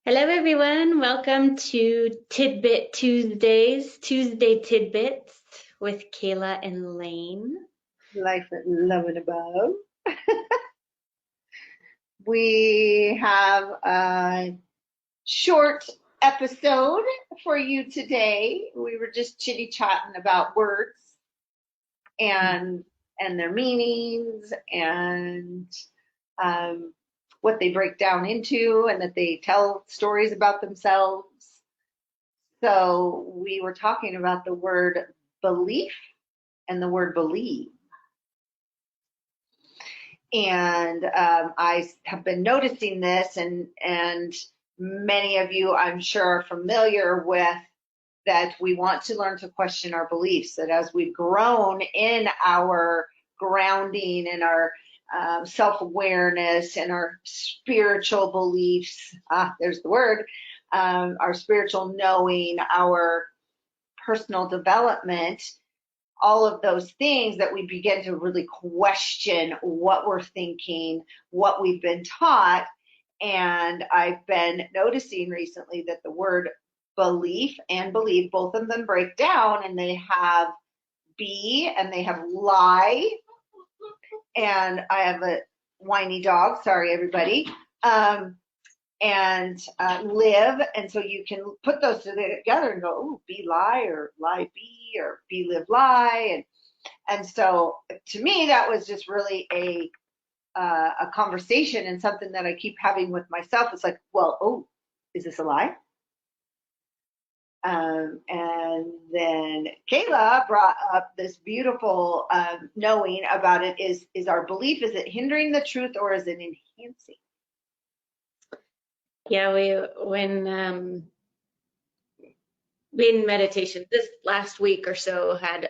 Hello, everyone. Welcome to Tidbit Tuesdays, Tuesday Tidbits with Kayla and Lane. Life at Love and Above. We have a short episode for you today. We were just chitty chatting about words and their meanings and um, what they break down into, and that they tell stories about themselves. So we were talking about the word belief and the word believe. And I have been noticing this, and many of you, I'm sure, are familiar with that. We want to learn to question our beliefs. That as we've grown in our grounding and our self-awareness and our spiritual beliefs, there's the word, our spiritual knowing, our personal development, all of those things, that we begin to really question what we're thinking, what we've been taught. And I've been noticing recently that the word belief and believe, both of them break down, and they have be and they have lie. And I have a whiny dog, sorry everybody. And live. And so you can put those together and go, oh, be lie, or lie be, or be live lie. And so to me, that was just really a conversation, and something that I keep having with myself. It's like, well, oh, is this a lie? And then Kayla brought up this beautiful knowing about it. Is our belief, is it hindering the truth, or is it enhancing? Yeah, when in meditation this last week or so had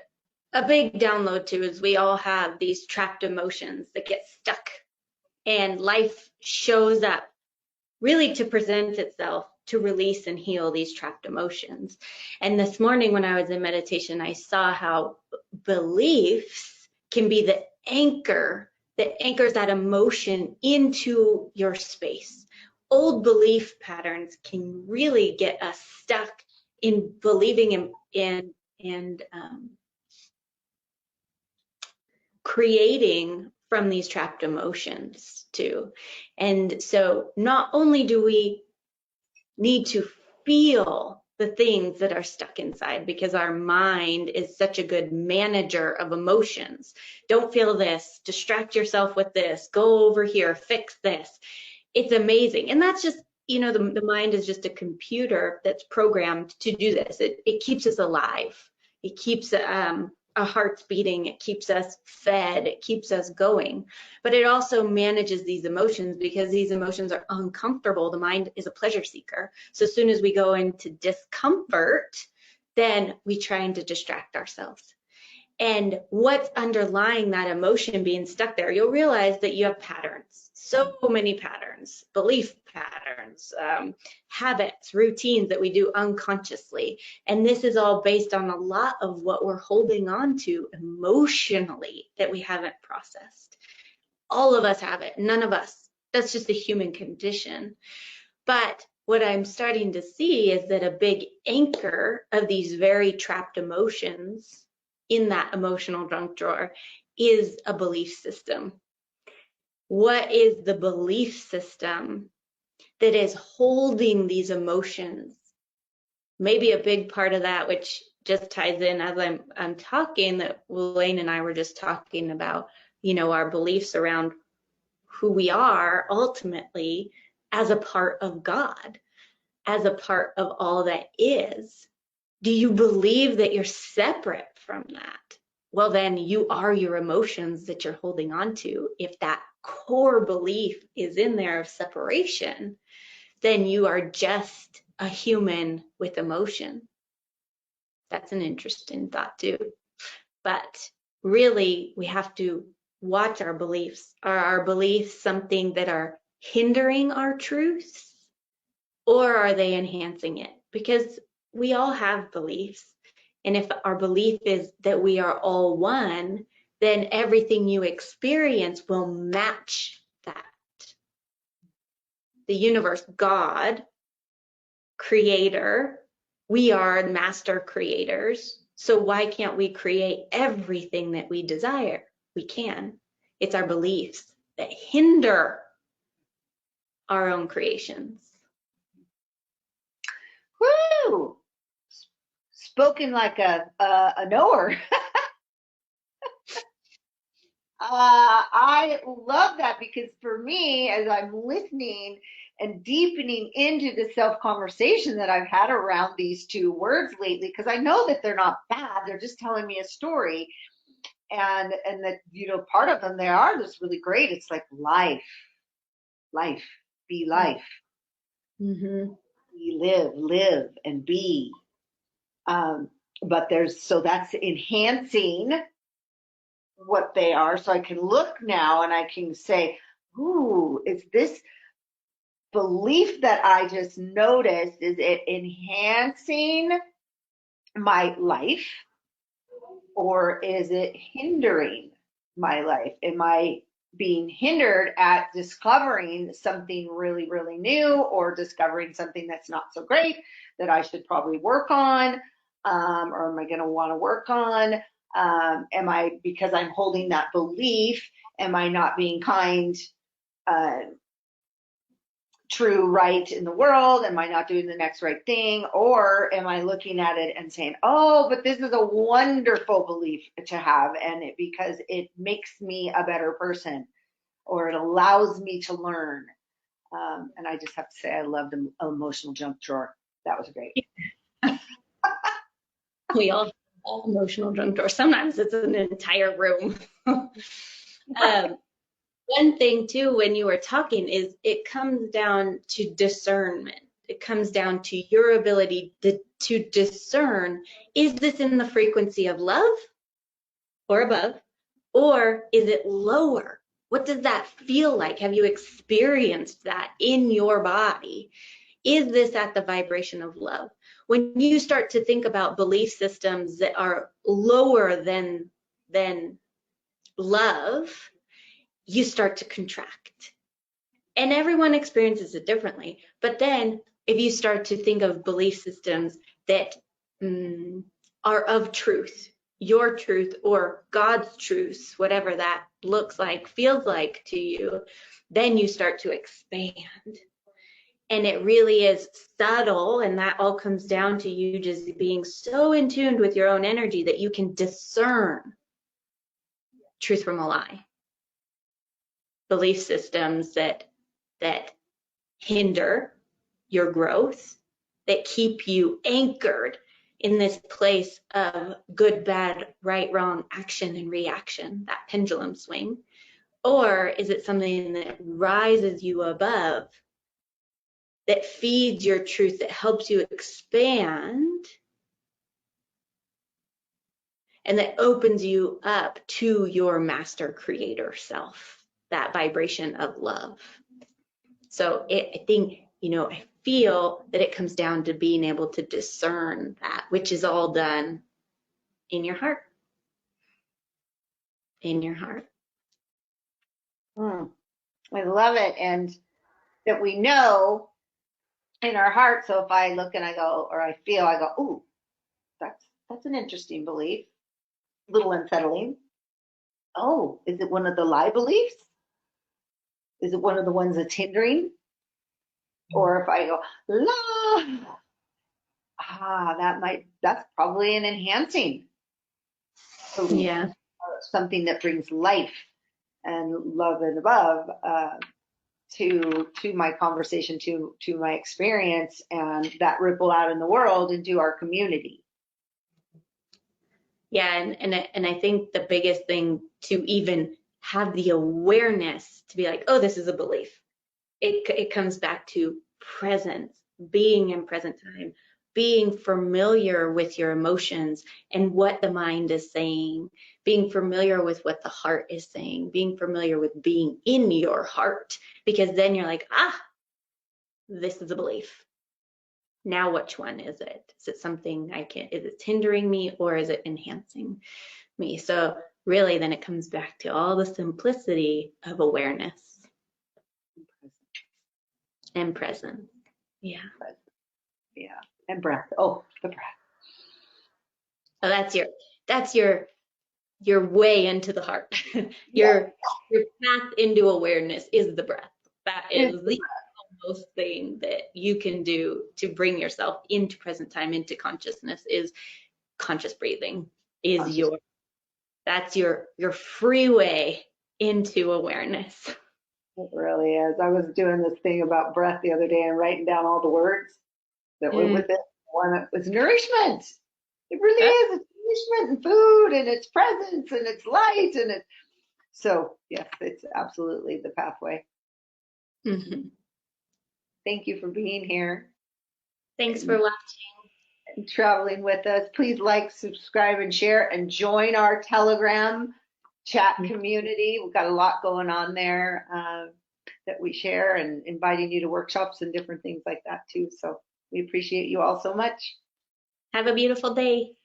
a big download too, is we all have these trapped emotions that get stuck, and life shows up really to present itself to release and heal these trapped emotions. And this morning when I was in meditation, I saw how beliefs can be the anchor that anchors that emotion into your space. Old belief patterns can really get us stuck in believing in and creating from these trapped emotions too. And so not only do we need to feel the things that are stuck inside, because our mind is such a good manager of emotions. Don't feel this, distract yourself with this, go over here, fix this. It's amazing. And that's just, the mind is just a computer that's programmed to do this. It keeps us alive. It keeps our hearts beating. It keeps us fed. It keeps us going. But it also manages these emotions, because these emotions are uncomfortable. The mind is a pleasure seeker. So as soon as we go into discomfort, then we try to distract ourselves. And what's underlying that emotion being stuck there, you'll realize that you have patterns, so many patterns, belief patterns, habits, routines that we do unconsciously. And this is all based on a lot of what we're holding on to emotionally that we haven't processed. All of us have it, none of us. That's just the human condition. But what I'm starting to see is that a big anchor of these very trapped emotions in that emotional junk drawer is a belief system. What is the belief system that is holding these emotions? Maybe a big part of that, which just ties in as I'm talking, that Wayne and I were just talking about, our beliefs around who we are ultimately as a part of God, as a part of all that is. Do you believe that you're separate from that? Well, then you are your emotions that you're holding on to. If that core belief is in there of separation, then you are just a human with emotion. That's an interesting thought too. But really, we have to watch our beliefs. Are our beliefs something that are hindering our truths, or are they enhancing it? Because we all have beliefs. And if our belief is that we are all one, then everything you experience will match that. The universe, God, creator. We are master creators. So why can't we create everything that we desire? We can. It's our beliefs that hinder our own creations. Woo! Spoken like a knower. I love that, because for me, as I'm listening and deepening into the self-conversation that I've had around these two words lately, because I know that they're not bad, they're just telling me a story, and that, you know, part of them, they are just really great. It's like life, be life, Mm-hmm. be live and be. But so that's enhancing what they are. So I can look now and I can say, ooh, is this belief that I just noticed, is it enhancing my life, or is it hindering my life? Am I being hindered at discovering something really, really new, or discovering something that's not so great that I should probably work on? Or am I going to want to work on? Am I, because I'm holding that belief, am I not being kind, true, right in the world? Am I not doing the next right thing? Or am I looking at it and saying, oh, but this is a wonderful belief to have, and because it makes me a better person, or it allows me to learn. And I just have to say, I loved the emotional junk drawer. That was great. We all have emotional junk drawer. Sometimes it's an entire room. One thing too, when you were talking, is it comes down to discernment. It comes down to your ability to discern, is this in the frequency of love or above, or is it lower? What does that feel like? Have you experienced that in your body? Is this at the vibration of love? When you start to think about belief systems that are lower than love, you start to contract. And everyone experiences it differently. But then if you start to think of belief systems that are of truth, your truth or God's truth, whatever that looks like, feels like to you, then you start to expand. And it really is subtle, and that all comes down to you just being so in tune with your own energy that you can discern truth from a lie. Belief systems that hinder your growth, that keep you anchored in this place of good, bad, right, wrong, action and reaction, that pendulum swing? Or is it something that rises you above, that feeds your truth, that helps you expand, and that opens you up to your master creator self, that vibration of love? So I think, I feel that it comes down to being able to discern that, which is all done in your heart. In your heart. I love it. And that we know in our heart. So if I look and I go, or I feel, I go, ooh, that's an interesting belief. A little unsettling. Oh, is it one of the lie beliefs? Is it one of the ones that's hindering? Or if I go, love, that's probably an enhancing belief. Yeah. Something that brings life and love and above to my conversation, to my experience, and that ripple out in the world into our community. Yeah, and I think the biggest thing to even have the awareness to be like, oh, this is a belief. It comes back to presence, being in present time, being familiar with your emotions and what the mind is saying, being familiar with what the heart is saying, being familiar with being in your heart, because then you're like, this is a belief. Now, which one is it? Is it something is it hindering me, or is it enhancing me? So really, then it comes back to all the simplicity of awareness and presence. Yeah. Yeah. And breath. Oh, the breath. So that's your way into the heart. Yes. Your path into awareness is the breath. That It's is the most thing that you can do to bring yourself into present time, into consciousness, is conscious breathing. Is conscious. that's your freeway into awareness. It really is. I was doing this thing about breath the other day and writing down all the words that went Mm. with it. One was nourishment. It really is. It's nourishment and food and it's presence and it's light and it's so yes, it's absolutely the pathway. Mhm. Thank you for being here Thanks for and watching. traveling with us. Please like, subscribe, and share and join our Telegram chat community. We've got a lot going on there that we share and inviting you to workshops and different things like that too. So we appreciate you all so much. Have a beautiful day.